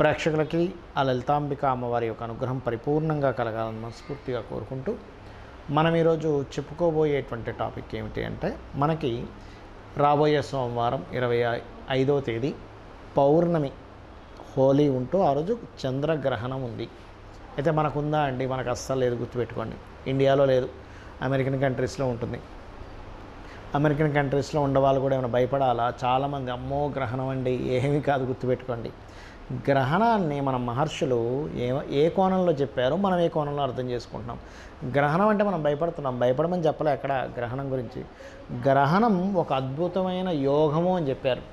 ప్రేక్షకులకి ఆ లలితాంబిక అమ్మవారి యొక్క అనుగ్రహం పరిపూర్ణంగా కలగాలని మనస్ఫూర్తిగా కోరుకుంటూ మనం ఈరోజు చెప్పుకోబోయేటువంటి టాపిక్ ఏమిటి అంటే, మనకి రాబోయే సోమవారం 25వ తేదీ పౌర్ణమి హోలీ ఉంటూ ఆ రోజు చంద్రగ్రహణం ఉంది. అయితే మనకుందా అండి? మనకు అస్సలు లేదు, గుర్తుపెట్టుకోండి. ఇండియాలో లేదు, అమెరికన్ కంట్రీస్లో ఉంటుంది. అమెరికన్ కంట్రీస్లో ఉండేవాళ్ళు కూడా ఏమైనా భయపడాలా? చాలామంది అమ్మో గ్రహణం అండి, ఏమీ కాదు, గుర్తుపెట్టుకోండి. గ్రహణాన్ని మన మహర్షులు ఏ కోణంలో చెప్పారో మనం ఏ కోణంలో అర్థం చేసుకుంటున్నాం. గ్రహణం అంటే మనం భయపడుతున్నాం, భయపడమని చెప్పలే ఎక్కడ గ్రహణం గురించి. గ్రహణం ఒక అద్భుతమైన యోగము అని చెప్పారు.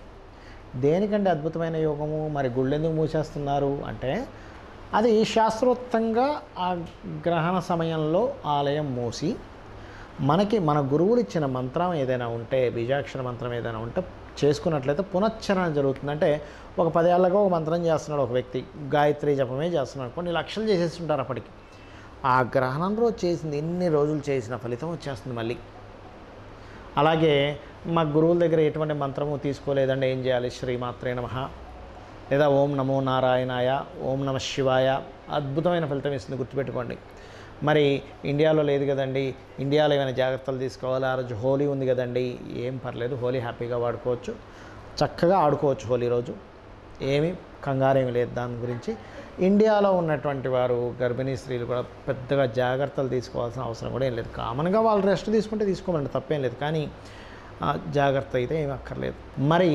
దేనికంటే అద్భుతమైన యోగము? మరి గుళ్ళు ఎందుకు మూసేస్తున్నారు అంటే, అది శాస్త్రోక్తంగా ఆ గ్రహణ సమయంలో ఆలయం మూసి మనకి మన గురువులు ఇచ్చిన మంత్రం ఏదైనా ఉంటే, బీజాక్షర మంత్రం ఏదైనా ఉంటే చేసుకున్నట్లయితే పునశ్చరణ జరుగుతుంది. అంటే ఒక 10 ఏళ్ళగా ఒక మంత్రం చేస్తున్నాడు ఒక వ్యక్తి, గాయత్రి జపమే చేస్తున్నాడు, కొన్ని లక్షలు చేసేస్తుంటారు. అప్పటికి ఆ గ్రహణం రోజు చేసింది ఎన్ని రోజులు చేసిన ఫలితం వచ్చేస్తుంది మళ్ళీ. అలాగే మా గురువుల దగ్గర ఎటువంటి మంత్రము తీసుకోలేదంటే ఏం చేయాలి? శ్రీమాత్రే నమః లేదా ఓం నమో నారాయణాయ, ఓం నమ శివాయ, అద్భుతమైన ఫలితం ఇస్తుంది, గుర్తుపెట్టుకోండి. మరి ఇండియాలో లేదు కదండి, ఇండియాలో ఏమైనా జాగ్రత్తలు తీసుకోవాలి? ఆ రోజు హోలీ ఉంది కదండి, ఏం పర్లేదు, హోలీ హ్యాపీగా వాడుకోవచ్చు, చక్కగా ఆడుకోవచ్చు హోలీ రోజు, ఏమీ కంగారేమీ లేదు దాని గురించి. ఇండియాలో ఉన్నటువంటి వారు గర్భిణీ స్త్రీలు కూడా పెద్దగా జాగ్రత్తలు తీసుకోవాల్సిన అవసరం కూడా ఏం లేదు. కామన్గా వాళ్ళు రెస్ట్ తీసుకుంటే తీసుకోమండి, తప్పేం లేదు, కానీ జాగ్రత్త అయితే ఏమీ అక్కర్లేదు. మరి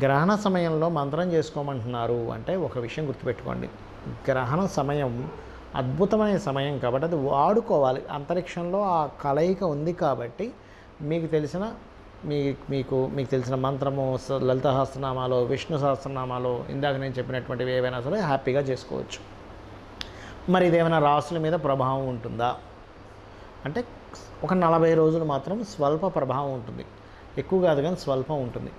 గ్రహణ సమయంలో మంత్రం చేసుకోమంటున్నారు అంటే ఒక విషయం గుర్తుపెట్టుకోండి. గ్రహణ సమయం అద్భుతమైన సమయం కాబట్టి అది వాడుకోవాలి. అంతరిక్షంలో ఆ కలయిక ఉంది కాబట్టి మీకు తెలిసిన మంత్రము, లలిత సహస్రనామాలు, విష్ణు సహస్రనామాలు, ఇందాక నేను చెప్పినటువంటివి ఏవైనా సరే హ్యాపీగా చేసుకోవచ్చు. మరి ఇదేమైనా రాసుల మీద ప్రభావం ఉంటుందా అంటే, ఒక 40 రోజులు మాత్రం స్వల్ప ప్రభావం ఉంటుంది, ఎక్కువ కాదు కానీ స్వల్పం ఉంటుంది.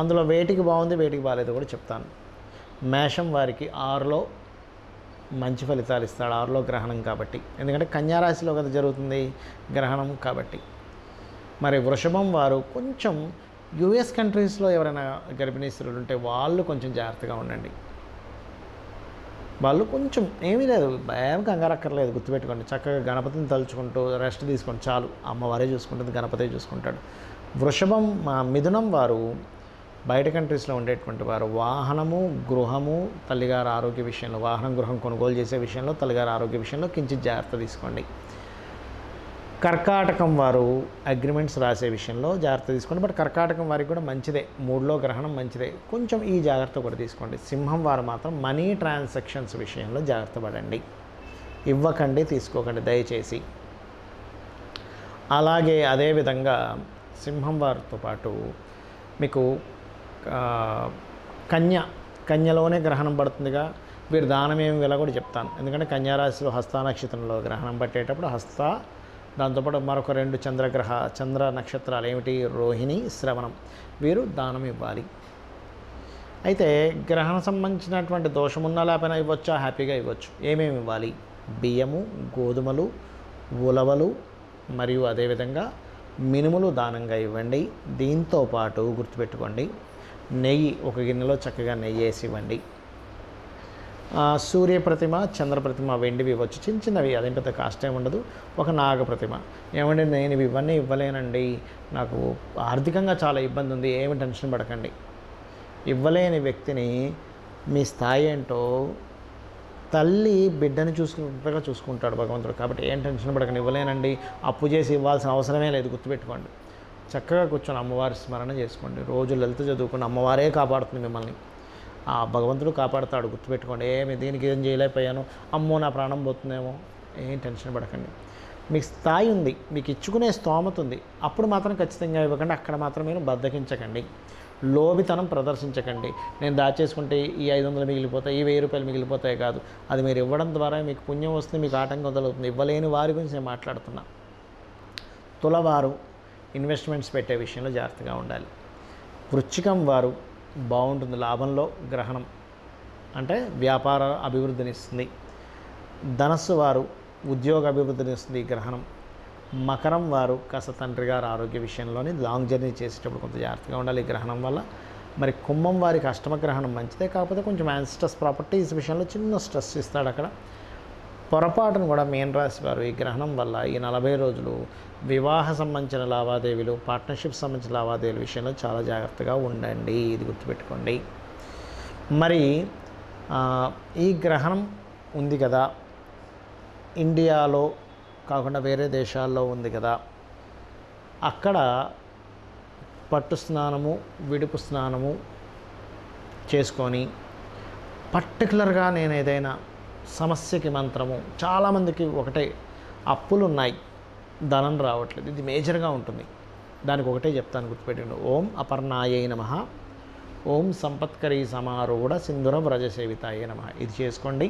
అందులో వేటికి బాగుంది వేటికి బాగాలేదో కూడా చెప్తాను. మేషం వారికి 6లో మంచి ఫలితాలు ఇస్తాడు, 6లో గ్రహణం కాబట్టి, ఎందుకంటే కన్యారాశిలో కదా జరుగుతుంది గ్రహణం కాబట్టి. మరి వృషభం వారు కొంచెం యుఎస్ కంట్రీస్లో ఎవరైనా గర్భిణీ స్త్రీలు ఉంటే వాళ్ళు కొంచెం జాగ్రత్తగా ఉండండి. వాళ్ళు కొంచెం ఏమీ లేదు, భయం కంగారక్కర్లేదు, గుర్తుపెట్టుకోండి. చక్కగా గణపతిని తలుచుకుంటూ రెస్ట్ తీసుకోండి చాలు, అమ్మవారే చూసుకుంటుంది, గణపతే చూసుకుంటాడు. మిథునం వారు బయట కంట్రీస్లో ఉండేటువంటి వారు వాహనము, గృహము, తల్లిగారు ఆరోగ్య విషయంలో, వాహనం గృహం కొనుగోలు చేసే విషయంలో, తల్లిగారు ఆరోగ్య విషయంలో కించిత్ జాగ్రత్త తీసుకోండి. కర్కాటకం వారు అగ్రిమెంట్స్ రాసే విషయంలో జాగ్రత్త తీసుకోండి, బట్ కర్కాటకం వారికి కూడా మంచిదే, 3లో గ్రహణం మంచిదే, కొంచెం ఈ జాగ్రత్త కూడా తీసుకోండి. సింహం వారు మాత్రం మనీ ట్రాన్సాక్షన్స్ విషయంలో జాగ్రత్త పడండి, ఇవ్వకండి, తీసుకోకండి దయచేసి. అలాగే అదేవిధంగా సింహం వారితో పాటు మీకు కన్యలోనే గ్రహణం పడుతుందిగా, వీరు దానం ఏమి వెళ్ళ కూడా చెప్తాను. ఎందుకంటే కన్యారాశిలో హస్త నక్షత్రంలో గ్రహణం పట్టేటప్పుడు హస్త, దాంతోపాటు మరొక 2 చంద్ర నక్షత్రాలు ఏమిటి, రోహిణి, శ్రవణం, వీరు దానం ఇవ్వాలి. అయితే గ్రహణం సంబంధించినటువంటి దోషమున్నా లేకపోయినా ఇవ్వచ్చా? హ్యాపీగా ఇవ్వచ్చు. ఏమేమి ఇవ్వాలి? బియ్యము, గోధుమలు, ఉలవలు మరియు అదేవిధంగా మినుములు దానంగా ఇవ్వండి. దీంతో పాటు గుర్తుపెట్టుకోండి, నెయ్యి, ఒక గిన్నెలో చక్కగా నెయ్యి వేసి ఇవ్వండి. సూర్యప్రతిమ, చంద్రప్రతిమ వెండివి ఇవ్వచ్చు, చిన్న చిన్నవి, అదేం పెద్ద కాస్ట్ ఏమి ఉండదు. ఒక నాగప్రతిమ. ఏమంటే నేను ఇవన్నీ ఇవ్వలేనండి, నాకు ఆర్థికంగా చాలా ఇబ్బంది ఉంది, ఏమి టెన్షన్ పడకండి. ఇవ్వలేని వ్యక్తిని మీ స్థాయి ఏంటో తల్లి బిడ్డని చూసుకున్నట్టుగా చూసుకుంటాడు భగవంతుడు, కాబట్టి ఏం టెన్షన్ పడకండి. ఇవ్వలేనండి, అప్పు చేసి ఇవ్వాల్సిన అవసరమే లేదు, గుర్తుపెట్టుకోండి. చక్కగా కూర్చొని అమ్మవారి స్మరణ చేసుకోండి, రోజు లలిత చదువుకుని అమ్మవారే కాపాడుతుంది మిమ్మల్ని, ఆ భగవంతుడు కాపాడుతాడు, గుర్తుపెట్టుకోండి. దీనికి ఏం చేయలేకపోయాను, అమ్మో నా ప్రాణం పోతుందేమో, ఏం టెన్షన్ పడకండి. మీకు స్థాయి ఉంది, మీకు ఇచ్చుకునే స్తోమత ఉంది, అప్పుడు మాత్రం ఖచ్చితంగా ఇవ్వకండి. అక్కడ మాత్రం మీరు బద్దకించకండి, లోబితనం ప్రదర్శించకండి. నేను దాచేసుకుంటే ఈ 500 మిగిలిపోతాయి, ఈ 1000 రూపాయలు మిగిలిపోతాయి కాదు, అది మీరు ఇవ్వడం ద్వారా మీకు పుణ్యం వస్తుంది, మీకు ఆటంకం వదులుతుంది. ఇవ్వలేని వారి గురించి నేను మాట్లాడుతున్నా. తులవారు ఇన్వెస్ట్మెంట్స్ పెట్టే విషయంలో జాగ్రత్తగా ఉండాలి. వృశ్చికం వారు బాగుంటుంది, లాభంలో గ్రహణం అంటే వ్యాపార అభివృద్ధినిస్తుంది. ధనస్సు వారు ఉద్యోగ అభివృద్ధినిస్తుంది ఈ గ్రహణం. మకరం వారు కాస్త తండ్రి గారు ఆరోగ్య విషయంలోని లాంగ్ జర్నీ చేసేటప్పుడు కొంత జాగ్రత్తగా ఉండాలి ఈ గ్రహణం వల్ల. మరి కుంభం వారికి అష్టమ గ్రహణం మంచిదే, కాకపోతే కొంచెం యాన్స్ట్రస్ ప్రాపర్టీస్ విషయంలో చిన్న స్ట్రెస్ ఇస్తాడు అక్కడ. పొరపాటును కూడా మీన రాశి వారు ఈ గ్రహణం వల్ల ఈ 40 రోజులు వివాహ సంబంధించిన లావాదేవీలు, పార్ట్నర్షిప్ సంబంధించిన లావాదేవీల విషయంలో చాలా జాగ్రత్తగా ఉండండి, ఇది గుర్తుపెట్టుకోండి. మరి ఈ గ్రహణం ఉంది కదా, ఇండియాలో కాకుండా వేరే దేశాల్లో ఉంది కదా, అక్కడ పట్టు స్నానము, విడుపు స్నానము చేసుకొని పర్టికులర్గా నేను ఏదైనా సమస్యకి మంత్రము, చాలామందికి ఒకటే అప్పులు ఉన్నాయి, ధనం రావట్లేదు, ఇది మేజర్గా ఉంటుంది. దానికి ఒకటే చెప్తాను, గుర్తుపెట్టండి. ఓం అపర్ణాయై నమః, ఓం సంపత్కరీ సమారూఢ సింధుర వ్రజసేవితాయే నమః. ఇది చేసుకోండి,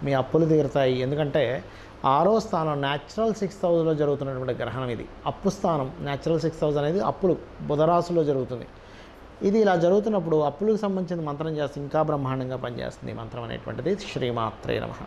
మీ అప్పులు తీరుతాయి. ఎందుకంటే 6వ స్థానం న్యాచురల్ 6th హౌస్లో జరుగుతున్నటువంటి గ్రహణం ఇది. అప్పు స్థానం న్యాచురల్ 6th హౌస్ అనేది అప్పులు బుధరాశిలో జరుగుతుంది. ఇది ఇలా జరుగుతున్నప్పుడు అప్పులకు సంబంధించిన మంత్రం చేస్తే ఇంకా బ్రహ్మాండంగా పనిచేస్తుంది ఈ మంత్రం అనేటువంటిది. శ్రీమాత్రే నమః.